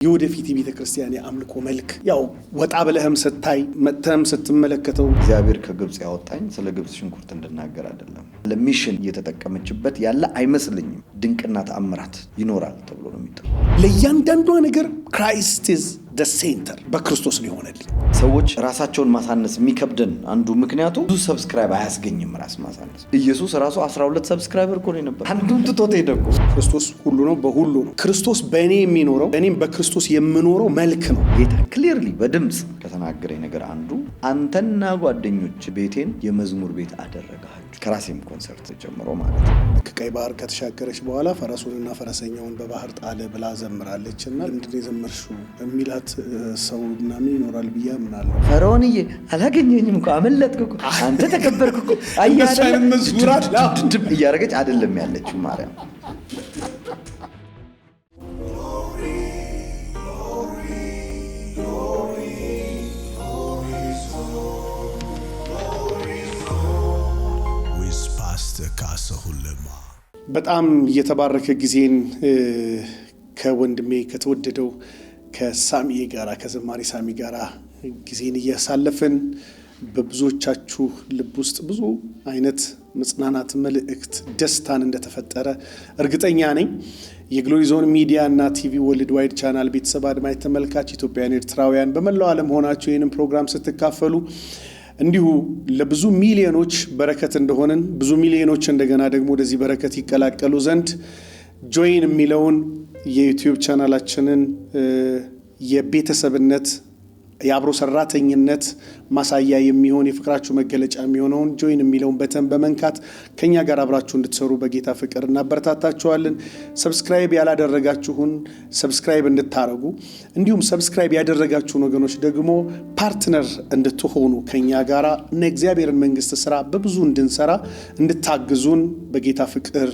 የወደፊት ቤተክርስቲያን የአምልኮ መልክ ያው ወጣ ብለህም ስታይ መተም ስትመለከተው እግዚአብሔር ከግብጽ ያወጣኝ ስለ ግብጽ ሽንኩርት እንድናገር አይደለም። ለሚሽን እየተጠቀመችበት ያለ አይመስልኝም። ድንቅና ተአምራት ይኖራል ተብሎ ነው የሚጠራው። ለእያንዳንዱ ነገር ክራይስት ኢዝ ዘ ሴንተር በክርስቶስ ነው የሆነልኝ። ሰዎች ራሳቸውን ማሳነስ የሚከብደን አንዱ ምክንያቱ ብዙ ሰብስክራይብ አያስገኝም። ራስ ማሳነስ ኢየሱስ ራሱ 12 ሰብስክራይበር እኮ ነው ነበር። አንዱን ትቶት ሄደ እኮ። ክርስቶስ ሁሉ ነው በሁሉ ነው። ክርስቶስ በእኔ የሚኖረው እኔም በክርስቶስ የምኖረው መልክ ነው። ጌታ ክሊርሊ በድምጽ ከተናገረኝ ነገር አንዱ አንተና ጓደኞች ቤቴን የመዝሙር ቤት አደረጋችሁ። ከራሴም ኮንሰርት ጀምሮ ማለት ነው። ቀይ ባህር ከተሻገረች በኋላ ፈረሱንና ፈረሰኛውን በባህር ጣለ ብላ ዘምራለችና ምንድነው የዘመርሽው የሚላት ሰው ምናምን ይኖራል ብዬ አምናለሁ። ፈርዖንዬ አላገኘኝም እኮ አመለጥኩ እኮ አንተ ተከበርኩ እኮ አያደለም መዝሙራት ድብ እያደረገች አይደለም ያለችው ማርያም። በጣም የተባረከ ጊዜን ከወንድሜ ከተወደደው ከሳሚ ጋራ ከዘማሪ ሳሚ ጋራ ጊዜን እያሳለፈን በብዙዎቻችሁ ልብ ውስጥ ብዙ አይነት መጽናናት፣ መልእክት፣ ደስታን እንደተፈጠረ እርግጠኛ ነኝ። የግሎሪ ዞን ሚዲያ እና ቲቪ ወርልድ ዋይድ ቻናል ቤተሰብ አድማጭ ተመልካች ኢትዮጵያውያን፣ ኤርትራውያን በመላው ዓለም ሆናችሁ ይህንን ፕሮግራም ስትካፈሉ እንዲሁ ለብዙ ሚሊዮኖች በረከት እንደሆነን ብዙ ሚሊዮኖች እንደገና ደግሞ ወደዚህ በረከት ይቀላቀሉ ዘንድ ጆይን የሚለውን የዩቲዩብ ቻናላችንን የቤተሰብነት የአብሮ ሰራተኝነት ማሳያ የሚሆን የፍቅራችሁ መገለጫ የሚሆነውን ጆይን የሚለውን በተን በመንካት ከኛ ጋር አብራችሁ እንድትሰሩ በጌታ ፍቅር እናበረታታችኋለን። ሰብስክራይብ ያላደረጋችሁን ሰብስክራይብ እንድታረጉ እንዲሁም ሰብስክራይብ ያደረጋችሁን ወገኖች ደግሞ ፓርትነር እንድትሆኑ ከኛ ጋር እና እግዚአብሔርን መንግስት ስራ በብዙ እንድንሰራ እንድታግዙን በጌታ ፍቅር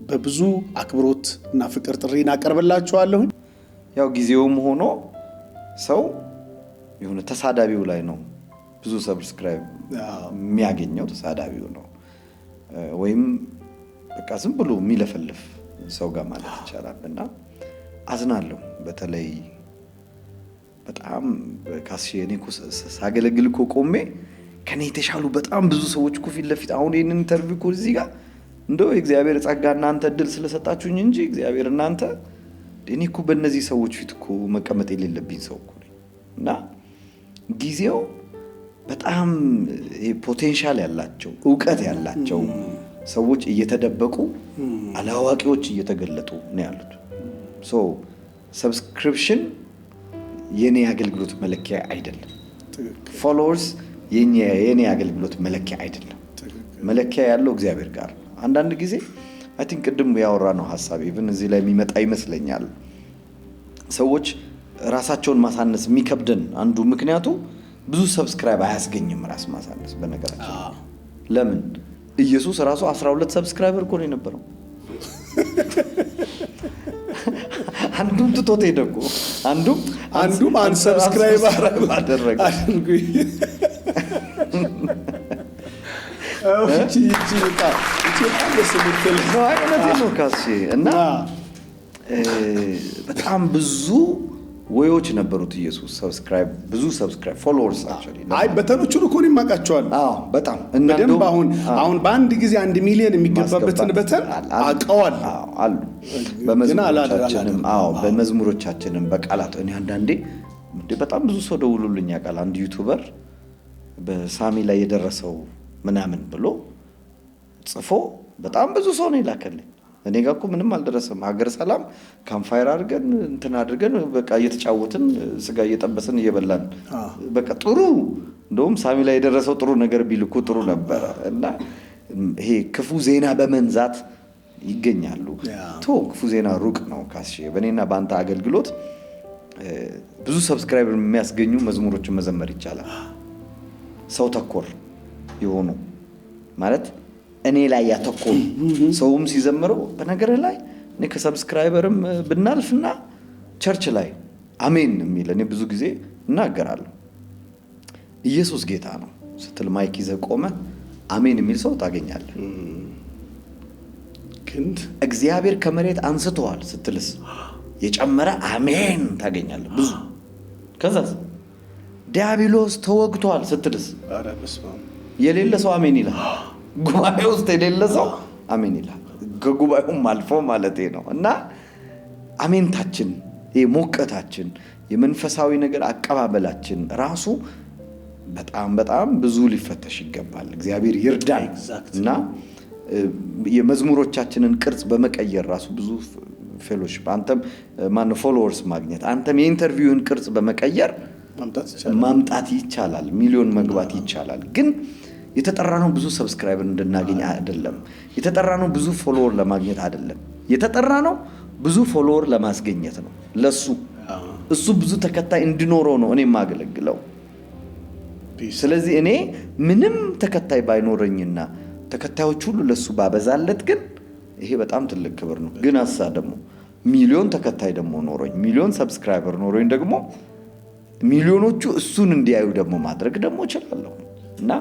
በብዙ አክብሮት እና ፍቅር ጥሪ እናቀርብላችኋለሁ። ያው ጊዜውም ሆኖ ሰው የሆነ ተሳዳቢው ላይ ነው ብዙ ሰብስክራይብ የሚያገኘው፣ ተሳዳቢው ነው ወይም በቃ ዝም ብሎ የሚለፈልፍ ሰው ጋር ማለት ይቻላል። እና አዝናለሁ። በተለይ በጣም ካስሽ እኔ እኮ ሳገለግል እኮ ቆሜ ከኔ የተሻሉ በጣም ብዙ ሰዎች እኮ ፊት ለፊት አሁን ይሄንን ኢንተርቪው እኮ እዚህ ጋር እንደው እግዚአብሔር ጸጋ እናንተ እድል ስለሰጣችሁኝ እንጂ እግዚአብሔር እናንተ እኔ እኮ በእነዚህ ሰዎች ፊት እኮ መቀመጥ የሌለብኝ ሰው እኮ ነኝ። እና ጊዜው በጣም ፖቴንሻል ያላቸው ዕውቀት ያላቸው ሰዎች እየተደበቁ አላዋቂዎች እየተገለጡ ነው ያሉት። ሶ ሰብስክሪፕሽን የኔ አገልግሎት መለኪያ አይደለም። ፎሎወርስ የኔ አገልግሎት መለኪያ አይደለም። መለኪያ ያለው እግዚአብሔር ጋር። አንዳንድ ጊዜ አይ ቲንክ ቅድም ያወራነው ሐሳብ ኢቭን እዚህ ላይ የሚመጣ ይመስለኛል። ሰዎች ራሳቸውን ማሳነስ የሚከብደን አንዱ ምክንያቱ ብዙ ሰብስክራይብ አያስገኝም። ራስ ማሳነስ በነገራችን ለምን ኢየሱስ ራሱ 12 ሰብስክራይበር እኮ ነው የነበረው። አንዱም ትቶት ሄደ እኮ። አንዱም አንሰብስክራይበር አደረገ። እና በጣም ብዙ ወዮች ነበሩት ኢየሱስ ሰብስክራይብ ብዙ ሰብስክራይብ ፎሎወርስ አክቹሊ በተኖቹን እኮ ነው የማውቃቸዋል። በጣም እንደም አሁን በአንድ ጊዜ 1 ሚሊዮን የሚገባበትን በተን አውቀዋል አሉ። በመዝሙሮቻችንም በቃላት እኔ አንዳንዴ በጣም ብዙ ሰው ደውሎልኝ ያውቃል። አንድ ዩቲዩበር በሳሚ ላይ የደረሰው ምናምን ብሎ ጽፎ በጣም ብዙ ሰው ነው ይላከልኝ። እኔ ጋር እኮ ምንም አልደረሰም። ሀገር ሰላም ካምፋየር አድርገን እንትን አድርገን በቃ እየተጫወትን ስጋ እየጠበስን እየበላን በቃ ጥሩ። እንደውም ሳሚ ላይ የደረሰው ጥሩ ነገር ቢልኩ ጥሩ ነበረ። እና ይሄ ክፉ ዜና በመንዛት ይገኛሉ። ክፉ ዜና ሩቅ ነው ካስሽ። በእኔና በአንተ አገልግሎት ብዙ ሰብስክራይበር የሚያስገኙ መዝሙሮችን መዘመር ይቻላል። ሰው ተኮር የሆኑ ማለት እኔ ላይ ያተኮሩ ሰውም ሲዘምረው በነገር ላይ እኔ ከሰብስክራይበርም ብናልፍና ቸርች ላይ አሜን የሚል እኔ ብዙ ጊዜ እናገራለሁ። ኢየሱስ ጌታ ነው ስትል ማይክ ይዘህ ቆመህ አሜን የሚል ሰው ታገኛለህ። ክንድ እግዚአብሔር ከመሬት አንስተዋል ስትልስ የጨመረ አሜን ታገኛለህ ብዙ። ከዛ ዲያብሎስ ተወግቷል ስትልስ የሌለ ሰው አሜን ይላል። ጉባኤ ውስጥ የሌለ ሰው አሜን ይላል። ከጉባኤውም አልፎ ማለት ነው። እና አሜንታችን፣ ሞቀታችን፣ የመንፈሳዊ ነገር አቀባበላችን ራሱ በጣም በጣም ብዙ ሊፈተሽ ይገባል። እግዚአብሔር ይርዳን። እና የመዝሙሮቻችንን ቅርጽ በመቀየር ራሱ ብዙ ፌሎሺፕ አንተም ፎሎወርስ ማግኘት አንተም የኢንተርቪውን ቅርጽ በመቀየር ማምጣት ይቻላል። ሚሊዮን መግባት ይቻላል። ግን የተጠራነው ብዙ ሰብስክራይበር እንድናገኝ አይደለም። የተጠራነው ብዙ ፎሎወር ለማግኘት አይደለም። የተጠራነው ብዙ ፎሎወር ለማስገኘት ነው። እሱ ብዙ ተከታይ እንዲኖረው ነው እኔ የማገለግለው። ስለዚህ እኔ ምንም ተከታይ ባይኖረኝና ተከታዮች ሁሉ ለሱ ባበዛለት ግን ይሄ በጣም ትልቅ ክብር ነው። ግን ደግሞ ሚሊዮን ተከታይ ደግሞ ኖሮኝ ሚሊዮን ሰብስክራይበር ኖሮኝ ደግሞ ሚሊዮኖቹ እሱን እንዲያዩ ደግሞ ማድረግ ደግሞ እችላለሁ። እና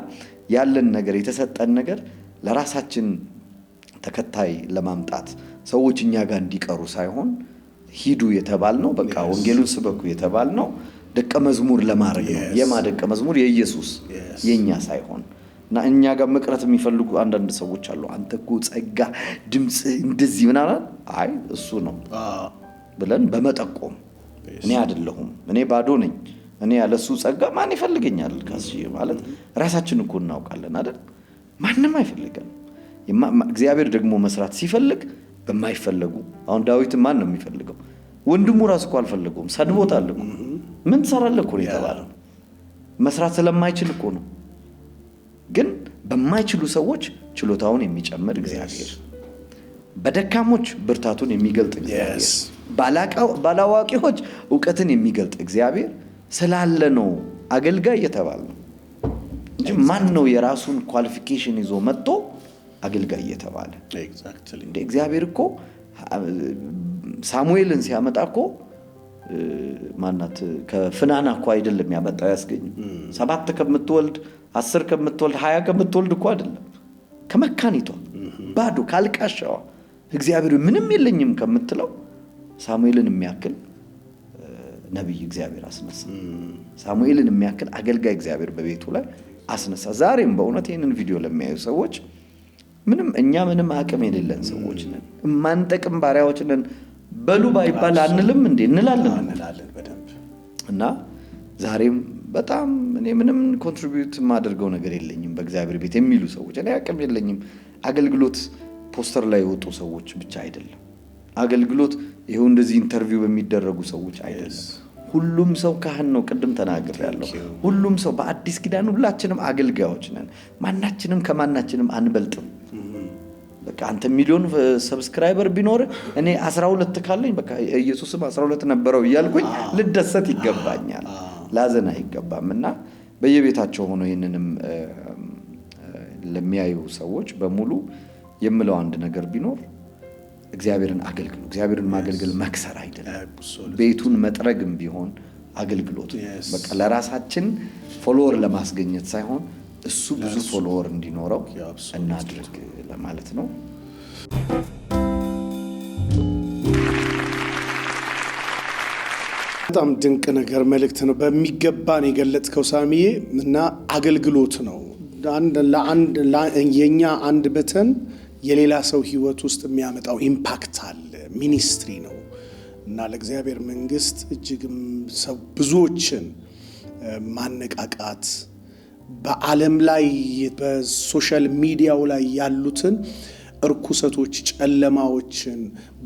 ያለን ነገር የተሰጠን ነገር ለራሳችን ተከታይ ለማምጣት ሰዎች እኛ ጋር እንዲቀሩ ሳይሆን ሂዱ የተባልነው በቃ ወንጌሉን ስበኩ የተባልነው ደቀ መዝሙር ለማድረግ ነው። የማ ደቀ መዝሙር የኢየሱስ የኛ ሳይሆን እና እኛ ጋር መቅረት የሚፈልጉ አንዳንድ ሰዎች አሉ። አንተ እኮ ጸጋ ድምጽ እንደዚህ ምናምን አይ እሱ ነው ብለን በመጠቆም እኔ አይደለሁም እኔ ባዶ ነኝ እኔ ያለሱ ጸጋ ማን ይፈልገኛል ካስ ማለት ራሳችን እኮ እናውቃለን አይደል? ማንንም አይፈልገንም። እግዚአብሔር ደግሞ መስራት ሲፈልግ በማይፈልጉ አሁን ዳዊት ማን ነው የሚፈልገው? ወንድሙ ራሱ እኮ አልፈልገውም ሰድቦታል እኮ ምን ሰራለ እኮ የተባለው መስራት ስለማይችል እኮ ነው። ግን በማይችሉ ሰዎች ችሎታውን የሚጨምር እግዚአብሔር፣ በደካሞች ብርታቱን የሚገልጥ እግዚአብሔር፣ ባላዋቂዎች ዕውቀትን የሚገልጥ እግዚአብሔር ስላለ ነው አገልጋይ የተባለው እንጂ ማን ነው የራሱን ኳሊፊኬሽን ይዞ መጥቶ አገልጋይ የተባለ? እንደ እግዚአብሔር እኮ ሳሙኤልን ሲያመጣ እኮ ማናት ከፍናና እኮ አይደለም ያመጣው ያስገኝ 7 ከምትወልድ 10 ከምትወልድ 20 ከምትወልድ እኮ አይደለም ከመካኒቷ ባዶ ካልቃሻዋ እግዚአብሔር ምንም የለኝም ከምትለው ሳሙኤልን የሚያክል ነብይ እግዚአብሔር አስነሳ። ሳሙኤልን የሚያክል አገልጋይ እግዚአብሔር በቤቱ ላይ አስነሳ። ዛሬም በእውነት ይሄንን ቪዲዮ ለሚያዩ ሰዎች ምንም አቅም የሌለን ሰዎች ነን፣ ማንጠቅም ባሪያዎች ነን በሉ ባይባል አንልም እንዴ? እንላለን በደንብ። እና ዛሬም በጣም እኔ ምንም ኮንትሪቢዩት ማድረገው ነገር የለኝም በእግዚአብሔር ቤት የሚሉ ሰዎች እኔ አቅም የለኝም። አገልግሎት ፖስተር ላይ የወጡ ሰዎች ብቻ አይደለም። አገልግሎት ይሄው እንደዚህ ኢንተርቪው በሚደረጉ ሰዎች አይደለም። ሁሉም ሰው ካህን ነው። ቅድም ተናግሬያለሁ። ሁሉም ሰው በአዲስ ኪዳን ሁላችንም አገልጋዮች ነን። ማናችንም ከማናችንም አንበልጥም። በቃ አንተ ሚሊዮን ሰብስክራይበር ቢኖር እኔ 12 ካለኝ በቃ ኢየሱስም 12 ነበረው እያልኩኝ ልደሰት ይገባኛል፣ ላዘን አይገባምና በየቤታቸው ሆኖ ይሄንንም ለሚያዩ ሰዎች በሙሉ የምለው አንድ ነገር ቢኖር እግዚአብሔርን አገልግሉ። እግዚአብሔርን ማገልገል መክሰር አይደለም። ቤቱን መጥረግም ቢሆን አገልግሎት በቃ ለራሳችን ፎሎወር ለማስገኘት ሳይሆን እሱ ብዙ ፎሎወር እንዲኖረው እናድርግ ለማለት ነው። በጣም ድንቅ ነገር መልእክት ነው። በሚገባን የገለጥከው ሳሚዬ እና አገልግሎት ነው። የኛ አንድ በተን የሌላ ሰው ህይወት ውስጥ የሚያመጣው ኢምፓክት አለ። ሚኒስትሪ ነው እና ለእግዚአብሔር መንግስት እጅግም ሰው ብዙዎችን ማነቃቃት በዓለም ላይ በሶሻል ሚዲያው ላይ ያሉትን እርኩሰቶች፣ ጨለማዎችን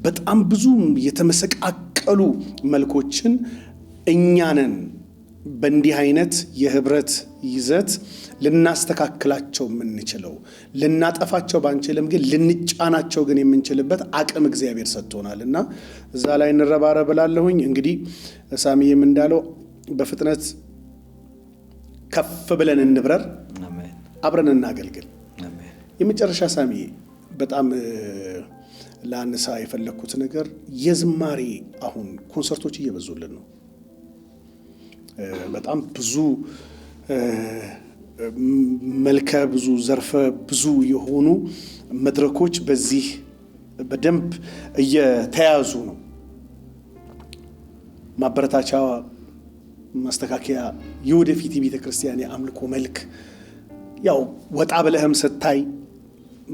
በጣም ብዙ የተመሰቃቀሉ መልኮችን እኛንን በእንዲህ አይነት የህብረት ይዘት ልናስተካክላቸው የምንችለው ልናጠፋቸው ባንችልም ግን ልንጫናቸው ግን የምንችልበት አቅም እግዚአብሔር ሰጥቶናል እና እዛ ላይ እንረባረብ እላለሁኝ። እንግዲህ ሳሚዬም እንዳለው በፍጥነት ከፍ ብለን እንብረር፣ አብረን እናገልግል። የመጨረሻ ሳሚዬ በጣም ላነሳ የፈለኩት ነገር የዝማሬ አሁን ኮንሰርቶች እየበዙልን ነው። በጣም ብዙ መልከ ብዙ ዘርፈ ብዙ የሆኑ መድረኮች በዚህ በደንብ እየተያዙ ነው ማበረታቻ፣ ማስተካከያ፣ የወደፊት የቤተ ክርስቲያን የአምልኮ መልክ ያው ወጣ ብለህም ስታይ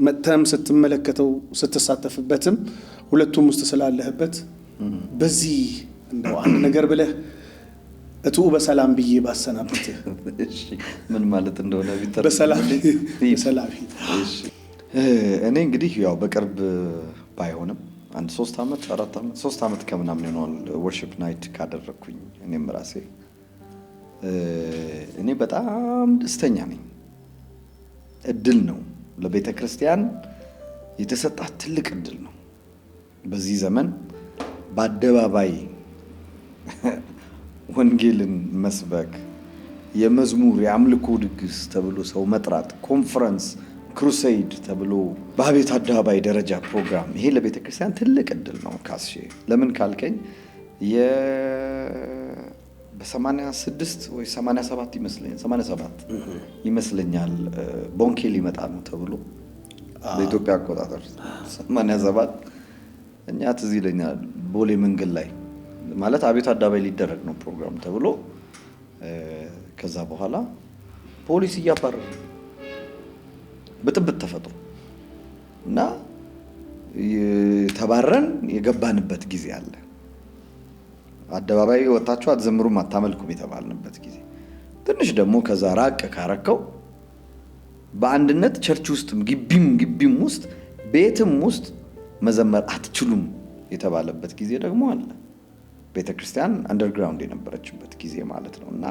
መተም ስትመለከተው ስትሳተፍበትም ሁለቱም ውስጥ ስላለህበት በዚህ እንደው አንድ ነገር ብለህ እቱ በሰላም ብዬ ባሰናብትህ ምን ማለት እንደሆነ በሰላም እኔ እንግዲህ ያው በቅርብ ባይሆንም አንድ 3 ዓመት ከምናምን ይሆናል ወርሺፕ ናይት ካደረግኩኝ እኔም ራሴ እኔ በጣም ደስተኛ ነኝ። እድል ነው ለቤተ ክርስቲያን የተሰጣት ትልቅ እድል ነው። በዚህ ዘመን በአደባባይ ወንጌልን መስበክ፣ የመዝሙር የአምልኮ ድግስ ተብሎ ሰው መጥራት፣ ኮንፈረንስ ክሩሴድ ተብሎ በአቤት አደባባይ ደረጃ ፕሮግራም፣ ይሄ ለቤተ ክርስቲያን ትልቅ እድል ነው። ካስሼ ለምን ካልከኝ በ86 ወይ 87 ይመስለኛል ቦንኬ ሊመጣ ነው ተብሎ በኢትዮጵያ አቆጣጠር 87 እኛ ትዝ ይለኛል ቦሌ መንገድ ላይ ማለት አቤት አደባባይ ሊደረግ ነው ፕሮግራም ተብሎ ከዛ በኋላ ፖሊስ እያባረረ ብጥብጥ ተፈጥሮ እና ተባረን የገባንበት ጊዜ አለ። አደባባይ ወጣችሁ አትዘምሩም አታመልኩም የተባልንበት ጊዜ። ትንሽ ደግሞ ከዛ ራቅ ካረከው በአንድነት ቸርች ውስጥም ግቢም ውስጥ ቤትም ውስጥ መዘመር አትችሉም የተባለበት ጊዜ ደግሞ አለ። ቤተክርስቲያን አንደርግራውንድ የነበረችበት ጊዜ ማለት ነው። እና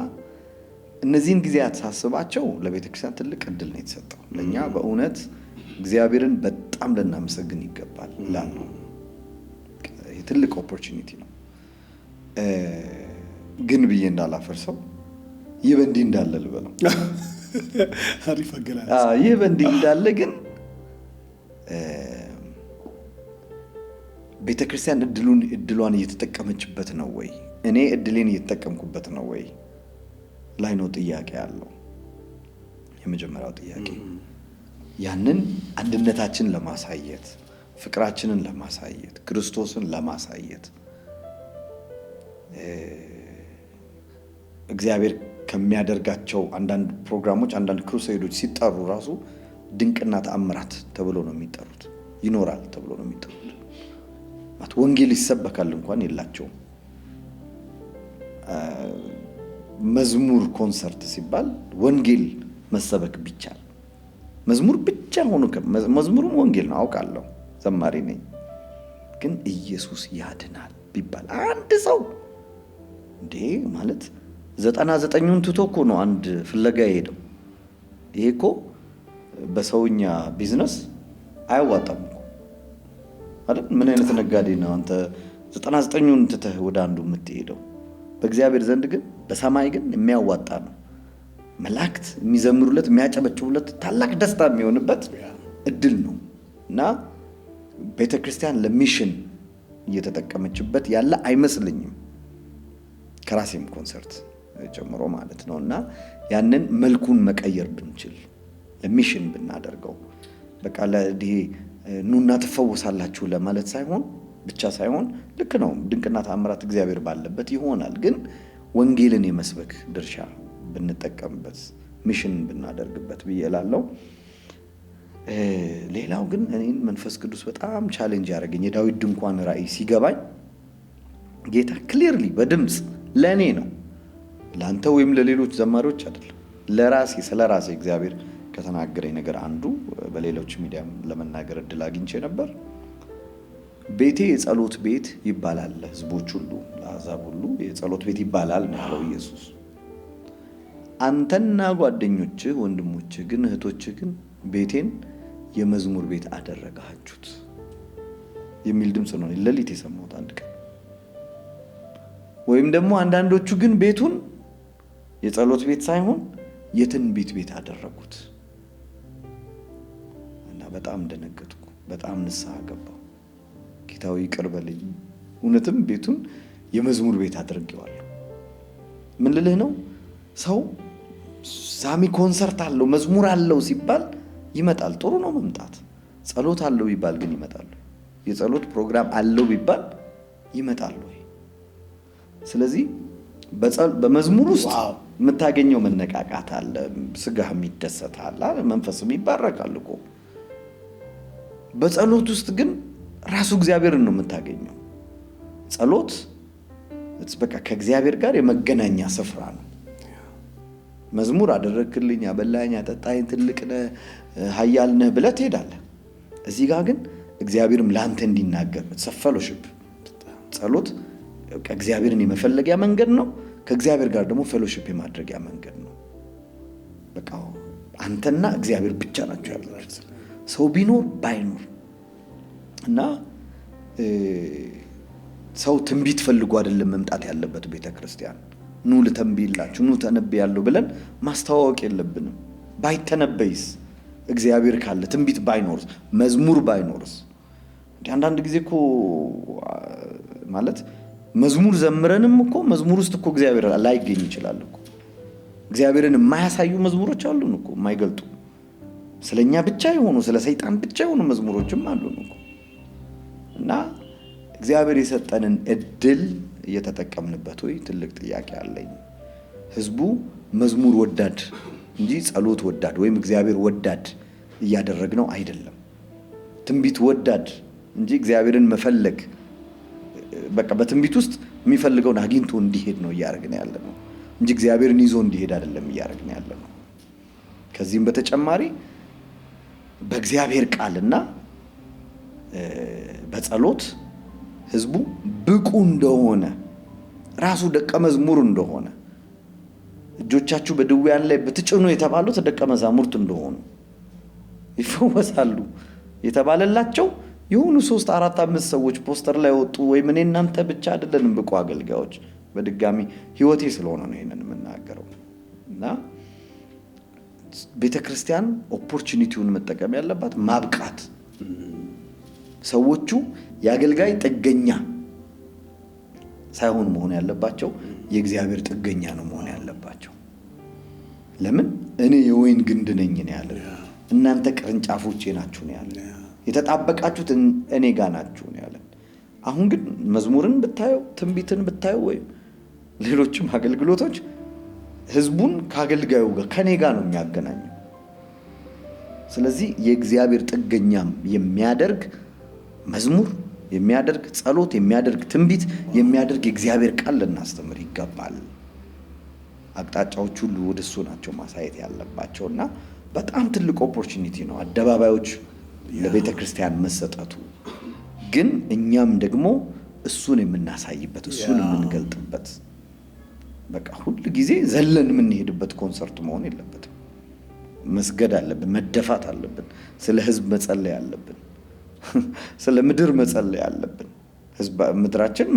እነዚህን ጊዜያት ሳስባቸው ለቤተክርስቲያን ትልቅ እድል ነው የተሰጠው። ለእኛ በእውነት እግዚአብሔርን በጣም ልናመሰግን ይገባል። ላልነው ትልቅ ኦፖርቹኒቲ ነው። ግን ብዬ እንዳላፈርሰው ይህ በእንዲህ እንዳለ ልበለው። አሪፍ አገላለጽ። ይህ በእንዲህ እንዳለ ግን ቤተክርስቲያን እድሏን እየተጠቀመችበት ነው ወይ? እኔ እድሌን እየተጠቀምኩበት ነው ወይ ላይ ነው ጥያቄ ያለው። የመጀመሪያው ጥያቄ ያንን አንድነታችንን ለማሳየት፣ ፍቅራችንን ለማሳየት፣ ክርስቶስን ለማሳየት እግዚአብሔር ከሚያደርጋቸው አንዳንድ ፕሮግራሞች አንዳንድ ክሩሴዶች ሲጠሩ ራሱ ድንቅና ተአምራት ተብሎ ነው የሚጠሩት። ይኖራል ተብሎ ነው የሚጠሩት። ወንጌል ይሰበካል እንኳን የላቸውም። መዝሙር ኮንሰርት ሲባል ወንጌል መሰበክ ቢቻል መዝሙር ብቻ ሆኖ መዝሙሩም ወንጌል ነው አውቃለሁ፣ ዘማሪ ነኝ። ግን ኢየሱስ ያድናል ቢባል አንድ ሰው እንዴ ማለት 99ን ትቶ እኮ ነው አንድ ፍለጋ የሄደው። ይሄ እኮ በሰውኛ ቢዝነስ አያዋጣም እኮ አይደል? ምን አይነት ነጋዴ ነው አንተ 99ን ትተህ ወደ አንዱ የምትሄደው? በእግዚአብሔር ዘንድ ግን በሰማይ ግን የሚያዋጣ ነው። መላእክት የሚዘምሩለት የሚያጨበጭቡለት ታላቅ ደስታ የሚሆንበት እድል ነው። እና ቤተክርስቲያን ለሚሽን እየተጠቀመችበት ያለ አይመስልኝም፣ ከራሴም ኮንሰርት ጀምሮ ማለት ነው። እና ያንን መልኩን መቀየር ብንችል ለሚሽን ብናደርገው በቃ ለዲህ ኑና ትፈወሳላችሁ ለማለት ብቻ ሳይሆን ልክ ነው ድንቅና ተአምራት እግዚአብሔር ባለበት ይሆናል። ግን ወንጌልን የመስበክ ድርሻ ብንጠቀምበት ሚሽን ብናደርግበት ብዬ እላለሁ። ሌላው ግን እኔን መንፈስ ቅዱስ በጣም ቻሌንጅ ያደረገኝ የዳዊት ድንኳን ራእይ ሲገባኝ ጌታ ክሊርሊ በድምፅ ለእኔ ነው ለአንተ ወይም ለሌሎች ዘማሪዎች አይደለም፣ ለራሴ ስለራሴ እግዚአብሔር ከተናገረኝ ነገር አንዱ በሌሎች ሚዲያም ለመናገር እድል አግኝቼ ነበር። ቤቴ የጸሎት ቤት ይባላል፣ ህዝቦች ሁሉ ለአሕዛብ ሁሉ የጸሎት ቤት ይባላል ነው ያለው ኢየሱስ። አንተና ጓደኞችህ ወንድሞችህ ግን እህቶችህ ግን ቤቴን የመዝሙር ቤት አደረጋችሁት የሚል ድምፅ ነው ለሊት የሰማሁት አንድ ቀን። ወይም ደግሞ አንዳንዶቹ ግን ቤቱን የጸሎት ቤት ሳይሆን የትንቢት ቤት አደረጉት እና በጣም ደነገጥኩ። በጣም ንስሐ ገባሁ። ጌታዊ ይቅር በለኝ፣ እውነትም ቤቱን የመዝሙር ቤት አድርጌዋለሁ። ምን ልልህ ነው? ሰው ሳሚ ኮንሰርት አለው መዝሙር አለው ሲባል ይመጣል። ጥሩ ነው መምጣት። ጸሎት አለው ቢባል ግን ይመጣሉ። የጸሎት ፕሮግራም አለው ቢባል ይመጣሉ። ስለዚህ በመዝሙር ውስጥ የምታገኘው መነቃቃት አለ፣ ስጋህም ይደሰታል፣ መንፈስም ይባረካል እኮ። በጸሎት ውስጥ ግን ራሱ እግዚአብሔርን ነው የምታገኘው። ጸሎት በቃ ከእግዚአብሔር ጋር የመገናኛ ስፍራ ነው። መዝሙር አደረክልኝ፣ አበላኝ፣ አጠጣኝ፣ ትልቅ ነህ፣ ኃያል ነህ ብለህ ትሄዳለህ። እዚህ ጋር ግን እግዚአብሔርም ለአንተ እንዲናገር ፌሎሺፕ። ጸሎት እግዚአብሔርን የመፈለጊያ መንገድ ነው። ከእግዚአብሔር ጋር ደግሞ ፌሎሺፕ የማድረጊያ መንገድ ነው። በቃ አንተና እግዚአብሔር ብቻ ናቸው ያሉት፣ ሰው ቢኖር ባይኖር። እና ሰው ትንቢት ፈልጎ አይደለም መምጣት ያለበት ቤተክርስቲያን። ኑ ልተንብይላችሁ፣ ኑ ተነብያለሁ ብለን ማስተዋወቅ የለብንም። ባይተነበይስ? እግዚአብሔር ካለ ትንቢት ባይኖርስ? መዝሙር ባይኖርስ? አንዳንድ ጊዜ እኮ ማለት መዝሙር ዘምረንም እኮ መዝሙር ውስጥ እኮ እግዚአብሔር ላይገኝ ይችላል እኮ። እግዚአብሔርን የማያሳዩ መዝሙሮች አሉን እኮ፣ የማይገልጡ ስለኛ ብቻ የሆኑ ስለ ሰይጣን ብቻ የሆኑ መዝሙሮችም አሉን እኮ። እና እግዚአብሔር የሰጠንን እድል እየተጠቀምንበት ወይ? ትልቅ ጥያቄ አለኝ። ህዝቡ መዝሙር ወዳድ እንጂ ጸሎት ወዳድ ወይም እግዚአብሔር ወዳድ እያደረግነው አይደለም። ትንቢት ወዳድ እንጂ እግዚአብሔርን መፈለግ በቃ በትንቢት ውስጥ የሚፈልገውን አግኝቶ እንዲሄድ ነው እያደረግን ያለ ነው እንጂ እግዚአብሔርን ይዞ እንዲሄድ አይደለም እያደረግን ያለ ነው። ከዚህም በተጨማሪ በእግዚአብሔር ቃልና በጸሎት ህዝቡ ብቁ እንደሆነ ራሱ ደቀ መዝሙር እንደሆነ እጆቻችሁ በድውያን ላይ በትጭኑ የተባሉት ደቀ መዛሙርት እንደሆኑ ይፈወሳሉ የተባለላቸው የሆኑ 3 4 5 ሰዎች ፖስተር ላይ ወጡ ወይም እኔ እናንተ ብቻ አይደለንም ብቁ አገልጋዮች። በድጋሚ ህይወቴ ስለሆነ ነው ይሄንን የምናገረው። እና ቤተክርስቲያን ኦፖርቹኒቲውን መጠቀም ያለባት ማብቃት፣ ሰዎቹ የአገልጋይ ጥገኛ ሳይሆን መሆን ያለባቸው የእግዚአብሔር ጥገኛ ነው መሆን ያለባቸው። ለምን? እኔ የወይን ግንድ ነኝ ነው ያለ፣ እናንተ ቅርንጫፎቼ ናችሁ ነው ያለ፣ የተጣበቃችሁት እኔ ጋር ናችሁ ነው ያለ። አሁን ግን መዝሙርን ብታየው፣ ትንቢትን ብታየው ወይም ሌሎችም አገልግሎቶች ህዝቡን ከአገልጋዩ ጋር ከኔ ጋር ነው የሚያገናኘው። ስለዚህ የእግዚአብሔር ጥገኛም የሚያደርግ መዝሙር የሚያደርግ ጸሎት የሚያደርግ ትንቢት የሚያደርግ የእግዚአብሔር ቃል ልናስተምር ይገባል። አቅጣጫዎች ሁሉ ወደሱ ናቸው ማሳየት ያለባቸውና በጣም ትልቅ ኦፖርቹኒቲ ነው አደባባዮች ለቤተ ክርስቲያን መሰጠቱ። ግን እኛም ደግሞ እሱን የምናሳይበት እሱን የምንገልጥበት በቃ ሁሉ ጊዜ ዘለን የምንሄድበት ኮንሰርት መሆን የለበትም። መስገድ አለብን፣ መደፋት አለብን፣ ስለ ህዝብ መጸለይ አለብን፣ ስለ ምድር መጸለይ አለብን። ህዝብ ምድራችን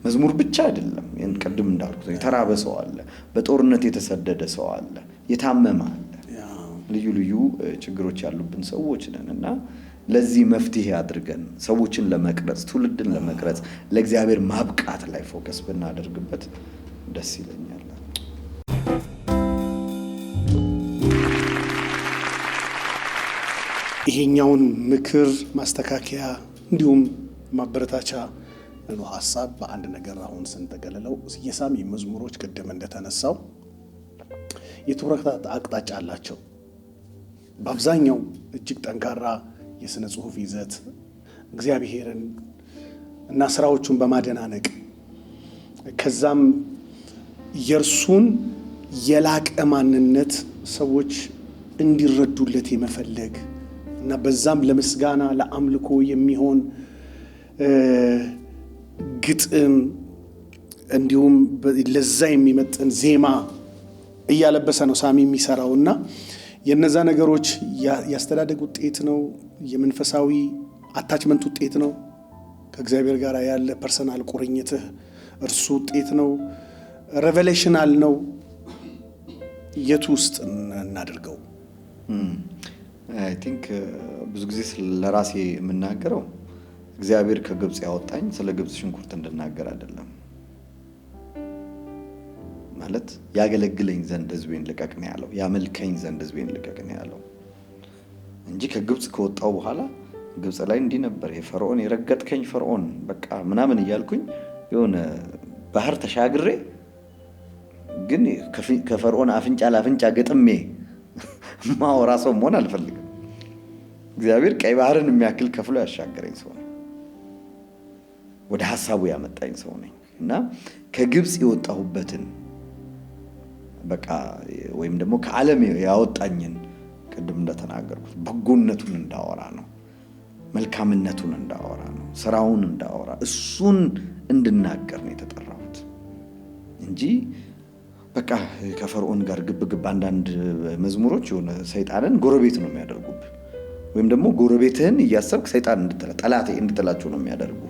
መዝሙር ብቻ አይደለም። ቅድም እንዳልኩት የተራበ ሰው አለ፣ በጦርነት የተሰደደ ሰው አለ፣ የታመመ አለ፣ ልዩ ልዩ ችግሮች ያሉብን ሰዎች ነን እና ለዚህ መፍትሄ አድርገን ሰዎችን ለመቅረጽ ትውልድን ለመቅረጽ ለእግዚአብሔር ማብቃት ላይ ፎከስ ብናደርግበት ደስ ይለኛል። ይሄኛውን ምክር ማስተካከያ እንዲሁም ማበረታቻ ነው ሐሳብ በአንድ ነገር አሁን ስንጠቀልለው የሳሚ መዝሙሮች ቅድም እንደተነሳው የትኩረት አቅጣጫ አላቸው። በአብዛኛው እጅግ ጠንካራ የሥነ ጽሑፍ ይዘት እግዚአብሔርን እና ስራዎቹን በማደናነቅ ከዛም የእርሱን የላቀ ማንነት ሰዎች እንዲረዱለት የመፈለግ እና በዛም ለምስጋና ለአምልኮ የሚሆን ግጥም እንዲሁም ለዛ የሚመጥን ዜማ እያለበሰ ነው ሳሚ የሚሰራውና የነዛ ነገሮች ያስተዳደግ ውጤት ነው። የመንፈሳዊ አታችመንት ውጤት ነው። ከእግዚአብሔር ጋር ያለ ፐርሰናል ቁርኝትህ እርሱ ውጤት ነው። ሬቨሌሽናል ነው። የቱ ውስጥ እናድርገው? አይ ቲንክ ብዙ ጊዜ ለራሴ የምናገረው እግዚአብሔር ከግብጽ ያወጣኝ ስለ ግብጽ ሽንኩርት እንድናገር አይደለም። ማለት ያገለግለኝ ዘንድ ህዝቤን ልቀቅ ነው ያለው፣ ያመልከኝ ዘንድ ህዝቤን ልቀቅ ነው ያለው እንጂ ከግብጽ ከወጣው በኋላ ግብጽ ላይ እንዲህ ነበር የፈርዖን የረገጥከኝ ፈርዖን በቃ ምናምን እያልኩኝ የሆነ ባህር ተሻግሬ ግን ከፈርዖን አፍንጫ ለአፍንጫ ገጥሜ ማወራ ሰው መሆን አልፈልግም። እግዚአብሔር ቀይ ባህርን የሚያክል ከፍሎ ያሻገረኝ ሰው ነኝ። ወደ ሐሳቡ ያመጣኝ ሰው ነኝ እና ከግብፅ የወጣሁበትን በቃ ወይም ደግሞ ከዓለም ያወጣኝን ቅድም እንደተናገርኩት በጎነቱን እንዳወራ ነው፣ መልካምነቱን እንዳወራ ነው፣ ስራውን እንዳወራ እሱን እንድናገር ነው የተጠራሁት እንጂ በቃ ከፈርዖን ጋር ግብግብ አንዳንድ መዝሙሮች የሆነ ሰይጣንን ጎረቤት ነው የሚያደርጉብ ወይም ደግሞ ጎረቤትህን እያሰብክ ሰይጣን ጠላቴ እንድትላቸው ነው የሚያደርጉ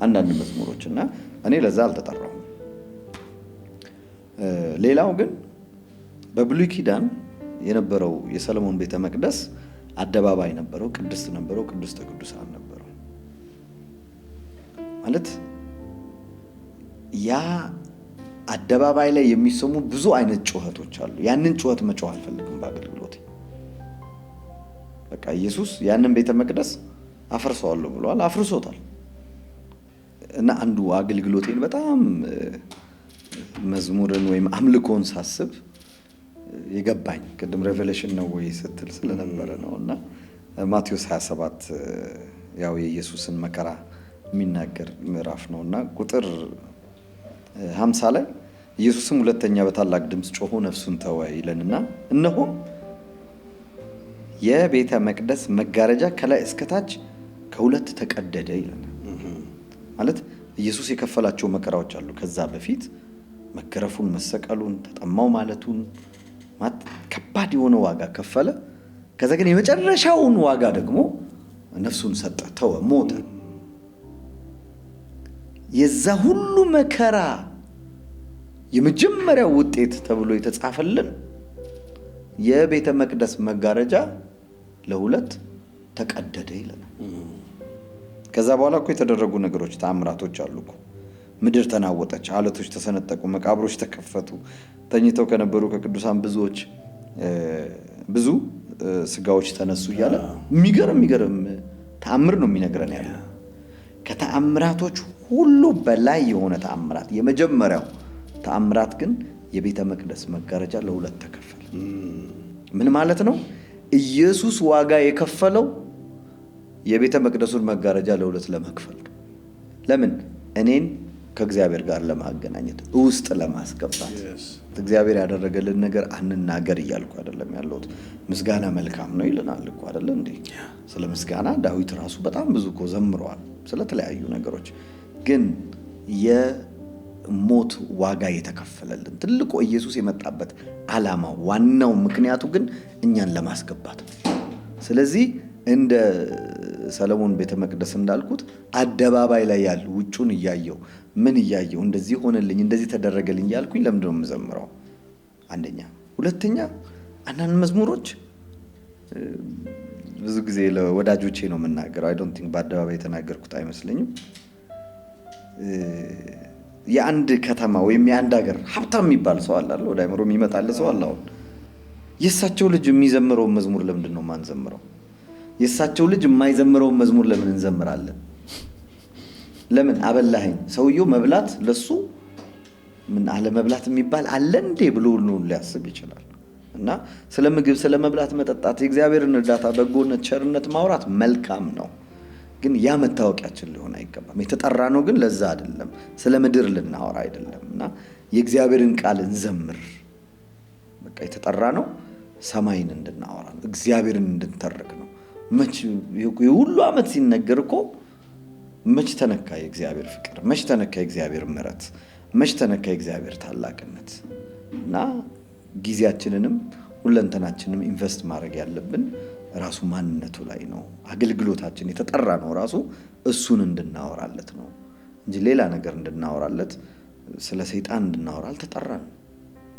አንዳንድ መዝሙሮች እና እኔ ለዛ አልተጠራሁም። ሌላው ግን በብሉይ ኪዳን የነበረው የሰለሞን ቤተ መቅደስ አደባባይ ነበረው፣ ቅድስት ነበረው፣ ቅድስተ ቅዱሳን ነበረው። ማለት ያ አደባባይ ላይ የሚሰሙ ብዙ አይነት ጩኸቶች አሉ። ያንን ጩኸት መጮህ አልፈልግም በአገልግሎቴ። በቃ ኢየሱስ ያንን ቤተ መቅደስ አፈርሰዋለሁ ብሏል፣ አፍርሶታል። እና አንዱ አገልግሎቴን በጣም መዝሙርን ወይም አምልኮን ሳስብ የገባኝ ቅድም ሬቨሌሽን ነው ወይ ስትል ስለነበረ ነው። እና ማቴዎስ 27 ያው የኢየሱስን መከራ የሚናገር ምዕራፍ ነው እና ቁጥር 50 ላይ ኢየሱስም ሁለተኛ በታላቅ ድምፅ ጮሆ ነፍሱን ተወ ይለንና እነሆም የቤተ መቅደስ መጋረጃ ከላይ እስከታች ከሁለት ተቀደደ ይለናል። ማለት ኢየሱስ የከፈላቸው መከራዎች አሉ። ከዛ በፊት መገረፉን፣ መሰቀሉን፣ ተጠማው ማለቱን ከባድ የሆነ ዋጋ ከፈለ። ከዛ ግን የመጨረሻውን ዋጋ ደግሞ ነፍሱን ሰጠ፣ ተወ፣ ሞተ። የዛ ሁሉ መከራ የመጀመሪያው ውጤት ተብሎ የተጻፈልን የቤተ መቅደስ መጋረጃ ለሁለት ተቀደደ ይለናል። ከዛ በኋላ እኮ የተደረጉ ነገሮች ተአምራቶች አሉ እኮ። ምድር ተናወጠች፣ አለቶች ተሰነጠቁ፣ መቃብሮች ተከፈቱ፣ ተኝተው ከነበሩ ከቅዱሳን ብዙ ስጋዎች ተነሱ እያለ የሚገርም ተአምር ነው የሚነግረን ያለ። ከተአምራቶች ሁሉ በላይ የሆነ ተአምራት፣ የመጀመሪያው ተአምራት ግን የቤተ መቅደስ መጋረጃ ለሁለት ተከፈለ። ምን ማለት ነው? ኢየሱስ ዋጋ የከፈለው የቤተ መቅደሱን መጋረጃ ለሁለት ለመክፈል። ለምን? እኔን ከእግዚአብሔር ጋር ለማገናኘት፣ ውስጥ ለማስገባት። እግዚአብሔር ያደረገልን ነገር አንናገር እያልኩ አይደለም ያለሁት። ምስጋና መልካም ነው ይለናል እኮ አይደለ እንዴ? ስለ ምስጋና ዳዊት ራሱ በጣም ብዙ እኮ ዘምረዋል፣ ስለተለያዩ ነገሮች። ግን የሞት ዋጋ የተከፈለልን ትልቁ ኢየሱስ የመጣበት ዓላማ፣ ዋናው ምክንያቱ ግን እኛን ለማስገባት። ስለዚህ እንደ ሰለሞን ቤተ መቅደስ እንዳልኩት አደባባይ ላይ ያሉ ውጩን እያየው ምን እያየው እንደዚህ ሆነልኝ እንደዚህ ተደረገልኝ ያልኩኝ ለምንድን ነው የምዘምረው? አንደኛ። ሁለተኛ አንዳንድ መዝሙሮች ብዙ ጊዜ ለወዳጆቼ ነው የምናገረው። አይ ዶንት ቲንክ በአደባባይ የተናገርኩት አይመስለኝም። የአንድ ከተማ ወይም የአንድ ሀገር ሀብታም የሚባል ሰው አለ፣ ወደ አይምሮ የሚመጣል ሰው አለ። አሁን የእሳቸው ልጅ የሚዘምረውን መዝሙር ለምንድን ነው የማንዘምረው? የእሳቸው ልጅ የማይዘምረውን መዝሙር ለምን እንዘምራለን? ለምን አበላኸኝ? ሰውየው መብላት ለሱ ምን አለ መብላት የሚባል አለ እንዴ ብሎ ነው ሊያስብ ይችላል። እና ስለ ምግብ፣ ስለ መብላት፣ መጠጣት፣ የእግዚአብሔርን እርዳታ፣ በጎነት፣ ቸርነት ማውራት መልካም ነው። ግን ያ መታወቂያችን ሊሆን አይገባም። የተጠራ ነው ግን ለዛ አይደለም፣ ስለ ምድር ልናወራ አይደለም። እና የእግዚአብሔርን ቃል እንዘምር። በቃ የተጠራ ነው ሰማይን እንድናወራ ነው፣ እግዚአብሔርን እንድንተርክ ነው። መች የሁሉ ዓመት ሲነገር እኮ መች ተነካ የእግዚአብሔር ፍቅር? መች ተነካ የእግዚአብሔር ምሕረት? መች ተነካ የእግዚአብሔር ታላቅነት? እና ጊዜያችንንም ሁለንተናችንም ኢንቨስት ማድረግ ያለብን ራሱ ማንነቱ ላይ ነው። አገልግሎታችን የተጠራ ነው ራሱ እሱን እንድናወራለት ነው እንጂ ሌላ ነገር እንድናወራለት፣ ስለ ሰይጣን እንድናወራ አልተጠራን።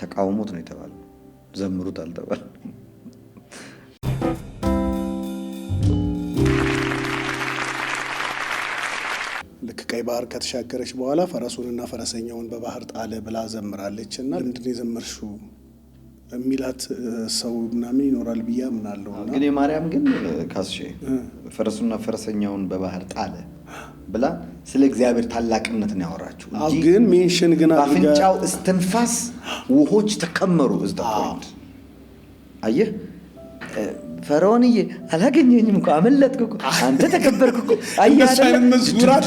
ተቃውሞት ነው የተባለው፣ ዘምሩት አልተባለ። ልክ ቀይ ባህር ከተሻገረች በኋላ ፈረሱንና ፈረሰኛውን በባህር ጣለ ብላ ዘምራለች። እና ለምንድን ነው የዘመርሽው የሚላት ሰው ምናምን ይኖራል ብዬ አምናለሁ። ግን የማርያም ግን ካስሼ ፈረሱና ፈረሰኛውን በባህር ጣለ ብላ ስለ እግዚአብሔር ታላቅነት ነው ያወራችሁ እንጂ ግን ሜንሽን ግን በአፍንጫው እስትንፋስ ውሆች ተከመሩ is the point አየህ ፈርዖንዬ አላገኘኝም እኮ አመለጥኩ እኮ አንተ ተከበርኩ እኮ አያለ መዝሙራት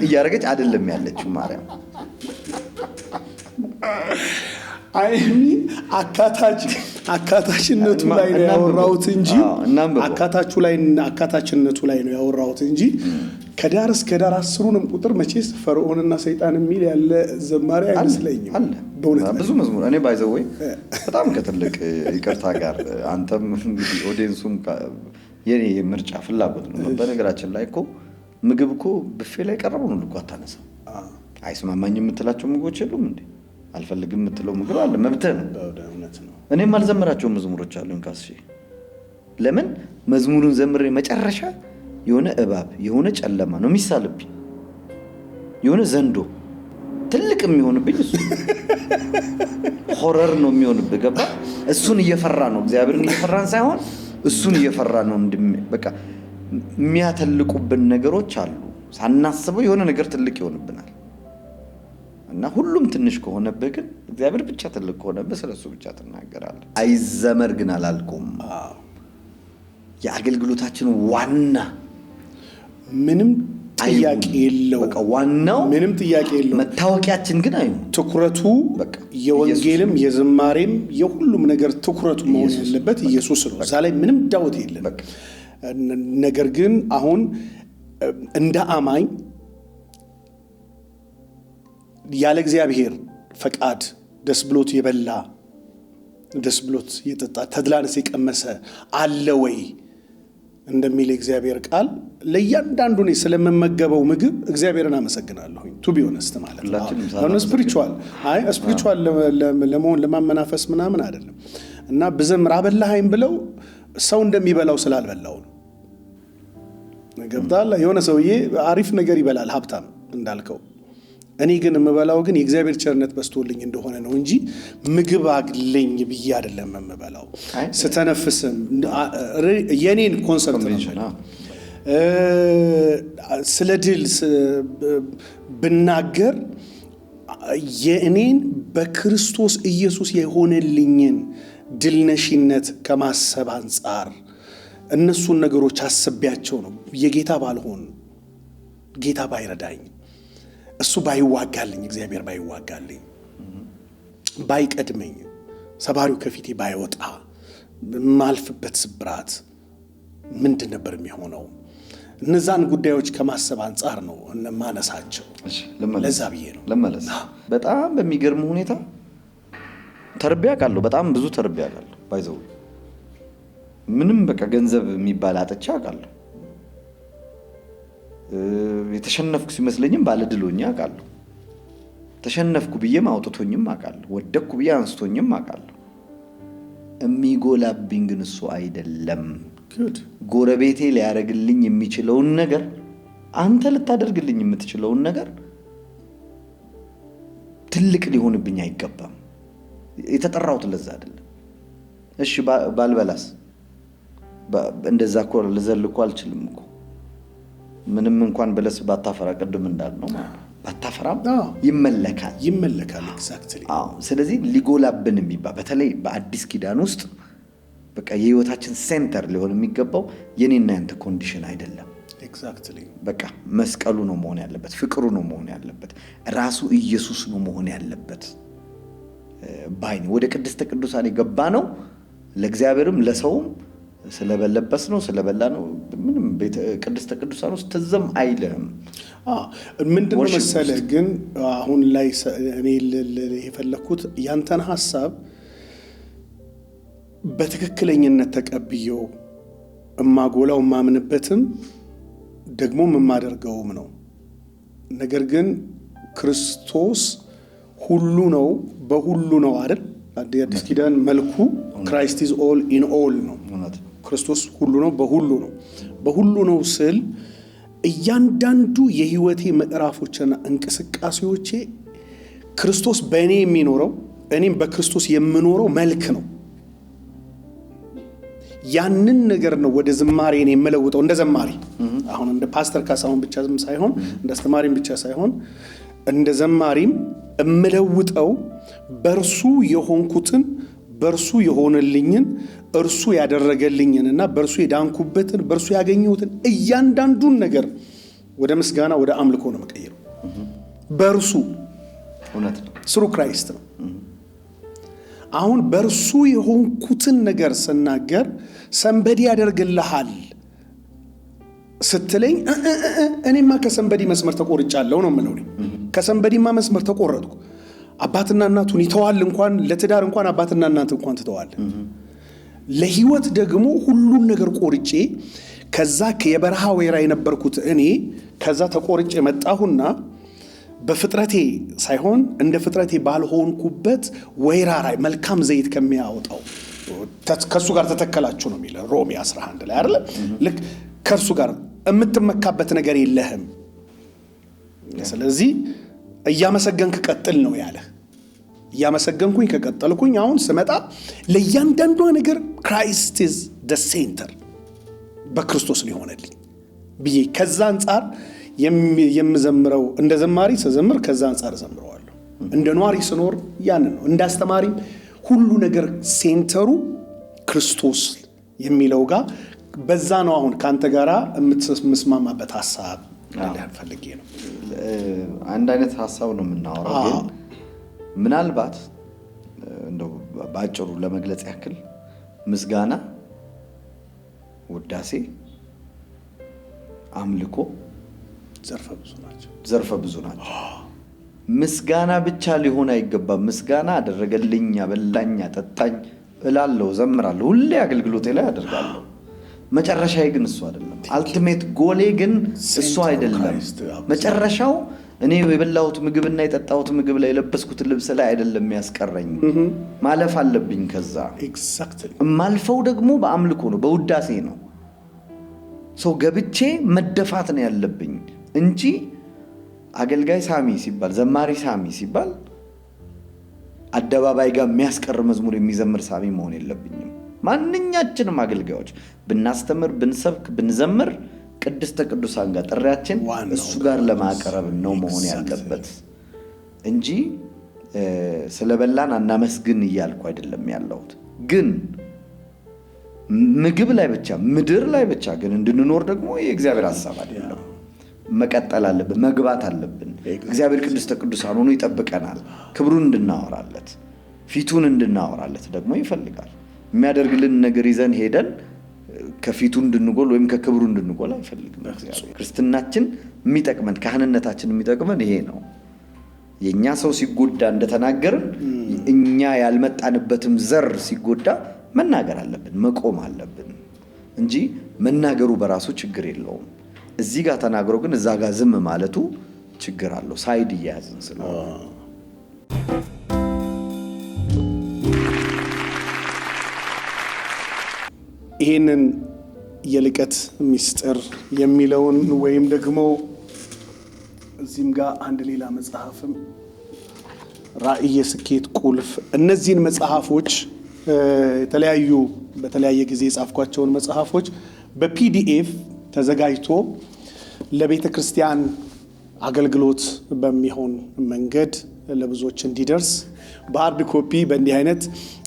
እያረገች አይደለም ያለችው ማርያም አካታችነቱ ላይ ነው ያወራሁት እንጂ አካታችነቱ ላይ ነው ያወራሁት እንጂ ከዳር እስከ ዳር 10ንም ቁጥር መቼስ ፈርዖንና ሰይጣን የሚል ያለ ዘማሪ አይመስለኝም አለ በእውነት ብዙ መዝሙር እኔ ባይዘው በጣም ከትልቅ ይቅርታ ጋር አንተም እንግዲህ ኦዲየንሱም የኔ ምርጫ ፍላጎት ነው በነገራችን ላይ እኮ ምግብ እኮ ብፌ ላይ ቀርበው ነው ልቆ አታነሳ አይስማማኝም የምትላቸው ምግቦች የሉም እንዴ አልፈልግም የምትለው ምግብ አለ መብትህ ነው እኔም አልዘምራቸው መዝሙሮች አሉን ካስሺ ለምን መዝሙሩን ዘምሬ መጨረሻ የሆነ እባብ የሆነ ጨለማ ነው የሚሳልብኝ የሆነ ዘንዶ ትልቅ የሚሆንብኝ እሱ ሆረር ነው የሚሆንብኝ ገባ እሱን እየፈራ ነው እግዚአብሔርን እየፈራን ሳይሆን እሱን እየፈራ ነው በቃ የሚያተልቁብን ነገሮች አሉ ሳናስበው የሆነ ነገር ትልቅ ይሆንብናል እና ሁሉም ትንሽ ከሆነብህ ግን እግዚአብሔር ብቻ ትልቅ ከሆነብህ ስለሱ ብቻ ተናገራለህ አይዘመር ግን አላልኩም የአገልግሎታችን ዋና ምንም ጥያቄ የለው በቃ ዋናው ምንም ጥያቄ የለው መታወቂያችን ግን አይኑ ትኩረቱ በቃ የወንጌልም የዝማሬም የሁሉም ነገር ትኩረቱ መሆን ያለበት ኢየሱስ ነው እዛ ላይ ምንም ዳውት የለም ነገር ግን አሁን እንደ አማኝ ያለ እግዚአብሔር ፈቃድ ደስ ብሎት የበላ ደስ ብሎት የጠጣ ተድላንስ የቀመሰ አለ ወይ እንደሚል እግዚአብሔር ቃል ለእያንዳንዱ ነው ስለምመገበው ምግብ እግዚአብሔርን አመሰግናለሁ ቱ ቢ ሆነስት ማለት ነው ስፒሪቹዋል ለመሆን ለማመናፈስ ምናምን አይደለም እና በዘምራ በላሃይም ብለው ሰው እንደሚበላው ስላልበላው ነው ገብታላ የሆነ ሰውዬ አሪፍ ነገር ይበላል ሀብታም እንዳልከው እኔ ግን የምበላው ግን የእግዚአብሔር ቸርነት በስቶልኝ እንደሆነ ነው እንጂ ምግብ አግለኝ ብዬ አይደለም የምበላው ስተነፍስም የኔን ኮንሰፕት ነው ስለ ድል ብናገር የኔን በክርስቶስ ኢየሱስ የሆነልኝን ድልነሽነት ከማሰብ አንፃር እነሱን ነገሮች አስቤያቸው ነው የጌታ ባልሆን ጌታ ባይረዳኝ እሱ ባይዋጋልኝ እግዚአብሔር ባይዋጋልኝ ባይቀድመኝ ሰባሪው ከፊቴ ባይወጣ ማልፍበት ስብራት ምንድን ነበር የሚሆነው እነዛን ጉዳዮች ከማሰብ አንፃር ነው ማነሳቸው ለዛ ብዬ ነው ለመለስ በጣም በሚገርም ሁኔታ ተርቢያ ካለው በጣም ብዙ ተርቢያ ካለው ባይዘው ምንም በቃ ገንዘብ የሚባል አጥቻ ካለው የተሸነፍኩ ሲመስለኝም ባለድሎኛ አቃለሁ ተሸነፍኩ ብዬም አውጥቶኝም አቃለሁ ወደኩ ብዬ አንስቶኝም አቃለሁ የሚጎላብኝ ግን እሱ አይደለም ጎረቤቴ ሊያረግልኝ የሚችለውን ነገር አንተ ልታደርግልኝ የምትችለውን ነገር ትልቅ ሊሆንብኝ አይገባም የተጠራሁት ለዛ አይደለም እሺ ባልበላስ እንደዛ እኮ ልዘልኩ አልችልም እኮ ምንም እንኳን በለስ ባታፈራ ቀድም እንዳልነው ባታፈራም ይመለካል ኤግዛክትሊ ስለዚህ ሊጎላብን የሚባል በተለይ በአዲስ ኪዳን ውስጥ በቃ የህይወታችን ሴንተር ሊሆን የሚገባው የኔና ያንተ ኮንዲሽን አይደለም ኤግዛክትሊ በቃ መስቀሉ ነው መሆን ያለበት ፍቅሩ ነው መሆን ያለበት ራሱ ኢየሱስ ነው መሆን ያለበት ባይኔ ወደ ቅድስተ ቅዱሳን የገባ ነው ለእግዚአብሔርም ለሰውም ስለበለበስ ነው ስለበላ ነው ምንም ቅድስተ ቅዱሳን ውስጥ ተዘም አይልም ምንድነው መሰለህ ግን አሁን ላይ እኔ የፈለኩት ያንተን ሐሳብ በትክክለኝነት ተቀብየው እማጎላው ማምንበትም ደግሞ የማደርገውም ነው ነገር ግን ክርስቶስ ሁሉ ነው በሁሉ ነው አይደል አዲስ ኪዳን መልኩ ክራይስት ኢዝ ኦል ኢን ኦል ነው ክርስቶስ ሁሉ ነው በሁሉ ነው ስል እያንዳንዱ የህይወቴ ምዕራፎችና እንቅስቃሴዎቼ ክርስቶስ በእኔ የሚኖረው እኔም በክርስቶስ የምኖረው መልክ ነው ያንን ነገር ነው ወደ ዝማሬ ነው የምለውጠው እንደ ዘማሪ አሁን እንደ ፓስተር ካሳሁን ብቻ ሳይሆን እንደ አስተማሪም ብቻ ሳይሆን እንደ ዘማሪም እምለውጠው በርሱ የሆንኩትን በርሱ የሆነልኝን እርሱ ያደረገልኝንና በርሱ የዳንኩበትን በርሱ ያገኘሁትን እያንዳንዱን ነገር ወደ ምስጋና ወደ አምልኮ ነው መቀየረው በርሱ እውነት ነው ስሩ ክራይስት ነው አሁን በርሱ የሆንኩትን ነገር ስናገር ሰንበዲ ያደርግልሃል ስትለኝ እኔማ ከሰንበዲ መስመር ተቆርጫለሁ ነው የምለው ከሰንበዲማ መስመር ተቆረጥኩ አባትና እናቱን ይተዋል እንኳን ለትዳር እንኳን አባትና እናት እንኳን ትተዋል ለህይወት ደግሞ ሁሉን ነገር ቆርጬ ከዛ የበረሃ ወይራ የነበርኩት እኔ ከዛ ተቆርጬ መጣሁና በፍጥረቴ ሳይሆን እንደ ፍጥረቴ ባልሆንኩበት ወይራ ላይ መልካም ዘይት ከሚያወጣው ከሱ ጋር ተተከላችሁ ነው የሚለው ሮሜ 11 ላይ አይደል ልክ ከሱ ጋር እምትመካበት ነገር የለህም ስለዚህ እያመሰገንክ ቀጥል ነው ያለ እያመሰገንኩኝ ከቀጠልኩኝ አሁን ስመጣ ለእያንዳንዷ ነገር ክራይስት ኢዝ ዘ ሴንተር በክርስቶስ ነው ሆነልኝ ብዬ ከዛ አንፃር የምዘምረው እንደ ዘማሪ ስዘምር ከዛ አንፃር ዘምረዋለሁ እንደ ኗሪ ስኖር ያን ነው እንደ አስተማሪ ሁሉ ነገር ሴንተሩ ክርስቶስ የሚለው ጋር በዛ ነው አሁን ካንተ ጋራ የምትስማማበት ሐሳብ ፈልጌ ነው አንድ አይነት ሐሳብ ነው የምናወራው ግን ምናልባት እንደው ባጭሩ ለመግለጽ ያክል ምስጋና ውዳሴ አምልኮ ዘርፈ ብዙ ናቸው ምስጋና ብቻ ሊሆን አይገባም ምስጋና አደረገልኝ አበላኝ አጠጣኝ እላለሁ ዘምራለሁ ሁሌ አገልግሎቴ ላይ አደርጋለሁ መጨረሻዬ ግን እሱ አይደለም አልቲሜት ጎሌ ግን እሱ አይደለም መጨረሻው እኔ የበላሁት ምግብና የጠጣሁት ምግብ ላይ የለበስኩት ልብስ ላይ አይደለም ያስቀረኝ ማለፍ አለብኝ ከዛ ኤግዛክትሊ ማልፈው ደግሞ በአምልኮ ነው በውዳሴ ነው ሰው ገብቼ መደፋት ነው ያለብኝ እንጂ አገልጋይ ሳሚ ሲባል ዘማሪ ሳሚ ሲባል አደባባይ ጋር የሚያስቀር መዝሙር የሚዘምር ሳሚ መሆን የለብኝም ማንኛችንም አገልጋዮች ብናስተምር ብንሰብክ ብንዘምር ቅድስተ ቅዱሳን ጋር ጥሪያችን እሱ ጋር ለማቀረብ ነው መሆን ያለበት እንጂ ስለበላን አናመስግን ይያልኩ አይደለም ያለሁት ግን ምግብ ላይ ብቻ ምድር ላይ ብቻ ግን እንድንኖር ደግሞ የእግዚአብሔር ሐሳብ አይደለም መቀጠል አለብን መግባት አለብን እግዚአብሔር ቅድስተ ቅዱሳን ሆኖ ይጠብቀናል ክብሩን እንድናወራለት ፊቱን እንድናወራለት ደግሞ ይፈልጋል የሚያደርግልን ነገር ይዘን ሄደን ከፊቱ እንድንጎል ወይም ከክብሩ እንድንጎል አይፈልግም እግዚአብሔር ክርስትናችን የሚጠቅመን ካህንነታችን የሚጠቅመን ይሄ ነው የኛ ሰው ሲጎዳ እንደተናገርን እኛ ያልመጣንበትም ዘር ሲጎዳ መናገር አለብን መቆም አለብን እንጂ መናገሩ በራሱ ችግር የለውም እዚህ ጋር ተናግሮ ግን እዛ ጋር ዝም ማለቱ ችግር አለው ሳይድ ይያዝን ስለሆነ ይሄንን የልቀት ሚስጥር የሚለውን ወይም ደግሞ እዚህም ጋር አንድ ሌላ መጽሐፍም ራእይ የስኬት ቁልፍ እነዚህን መጽሐፎች በተለያየ ጊዜ የጻፍኳቸውን መጽሐፎች በፒዲኤፍ ተዘጋጅቶ ለቤተ ክርስቲያን አገልግሎት በሚሆን መንገድ ለብዙዎች እንዲደርስ በሃርድ ኮፒ በእንዲህ አይነት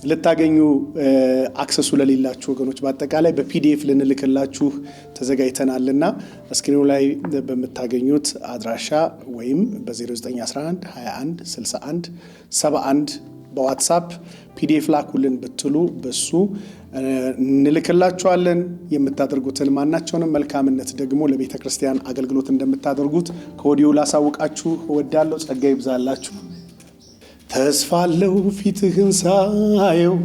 ልታገኙ አክሰሱ ለሌላችሁ ወገኖች በአጠቃላይ በፒዲኤፍ ልንልክላችሁ ተዘጋጅተናልና ስክሪኑ ላይ በመታገኙት አድራሻ ወይም በ0911 21 61 71 በዋትስአፕ ፒዲኤፍ ላኩልን ብትሉ በሱ እንልክላችኋለን የምታደርጉትን ማናቸውንም መልካምነት ደግሞ ለቤተ ክርስቲያን አገልግሎት እንደምታደርጉት ከወዲሁ ላሳውቃችሁ እወዳለሁ ጸጋ ይብዛላችሁ ተስፋለው ፊትህን ሳየው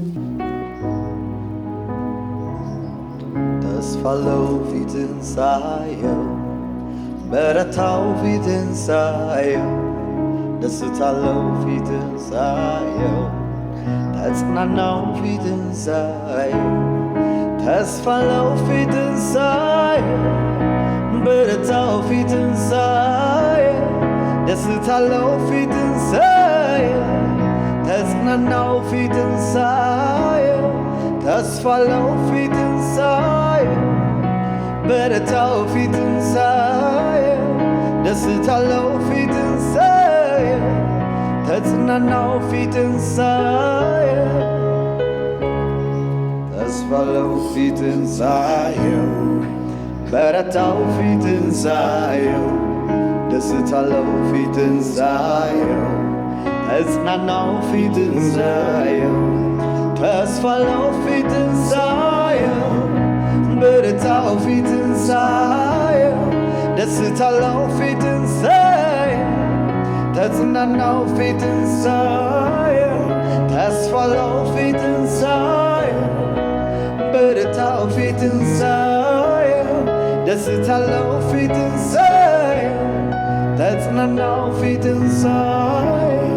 ተስፋለው ፊትህን ሳየው በረታው ፊትህን ሳየው ደስታለው ፊትህን ሳየው ተጽናናው ፊትህን ሳየው ተስፋለው ፊትህን ሳየው በረታው ፊትህን ሳየው ደስታለው ፊትህን ሳየው ተጽናናው ፊትህን ሳየው ተስፋለው ፊትህን ሳየው በረታው ፊትን ሳየው ደስታለው ፊትን ሳየው ተጽናናው ፊትን ሳየው ተስፋለው ፊትን ሳየው በረታው ፊትን ሳየው ደስታለው ፊትን ሳየው ተጽናናው ፊትን ሳየው ተስፋለው ፊትን ሳየው በረታው ፊትን ሳየው ደስታለው ፊትን ሳየው ተጽናናው ፊትን ሳየው ተስፋለው ፊትን ሳየው በረታው ፊትን ሳየው ደስታለው ፊትን ሳየው ተጽናናው ፊትን ሳየው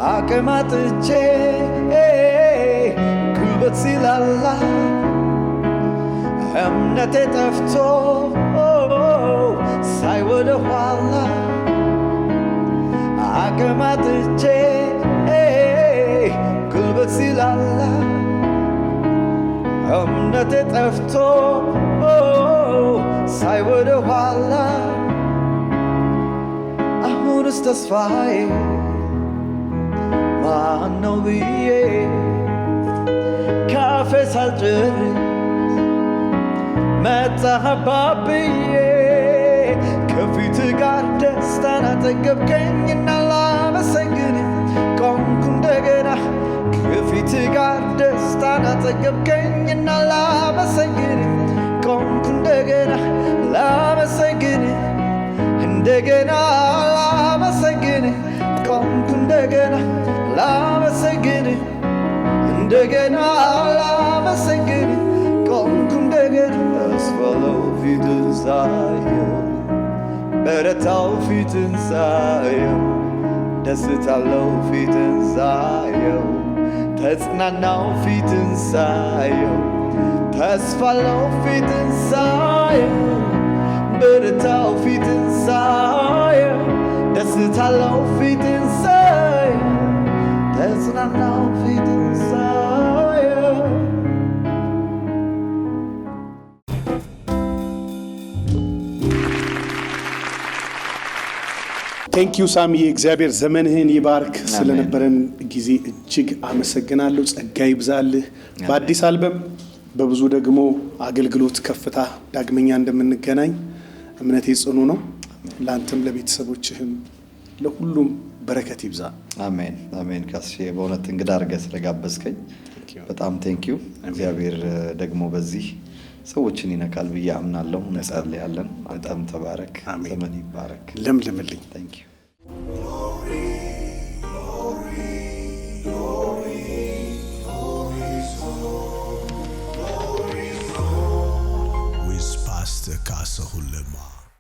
አቅማጥቼ ጉልበት ሲላላ እምነቴ ጠፍቶ ሳይ ወደ ኋላ አቅማጥቼ ጉልበት ሲላላ እምነቴ ጠፍቶ ሳይ ወደ ኋላ አሁንስ ተስፋዬ ማነው ብዬ ካፌ ሳልጨርስ መጣህባ ብዬ ከፊት ጋር ደስታን አጠገብከኝና ላመሰግን ቆምኩ እንደገና ከፊት ጋር ደስታን አጠገብከኝና ላመሰግን ቆምኩ እንደገና ላመሰግን እንደገና ላመሰግን ቆምኩ እንደገና ላመሰግን እንደገና ላመሰግን ቆምኩ እንደገና ተስፋለው ፊትን ሳየው በረታው ፊትን ሳየው ደስታለው ፊትን ሳየው ተጽናናው ፊትን ሳየው ተስፋለው ፊትን ሳየው በረታው ፊትን ሳየው ደስታለው ፊትን ሳየው ተጽናናው ፊትን ሳየው ቴንኪዩ ሳሚዬ፣ እግዚአብሔር ዘመንህን ይባርክ። ስለነበረን ጊዜ እጅግ አመሰግናለሁ። ጸጋ ይብዛልህ። በአዲስ አልበም በብዙ ደግሞ አገልግሎት ከፍታ ዳግመኛ እንደምንገናኝ እምነቴ ጽኑ ነው። ለአንተም ለቤተሰቦችህም ለሁሉም በረከት ይብዛ። አሜን አሜን። ካስሼ በእውነት እንግዳ አድርገህ ስለጋበዝከኝ በጣም ቴንኪዩ። እግዚአብሔር ደግሞ በዚህ ሰዎችን ይነካል ብዬ አምናለሁ። እንጸልያለን። አንተም ተባረክ፣ ዘመን ይባረክ። ለምልምልኝ። ቴንኪዩ።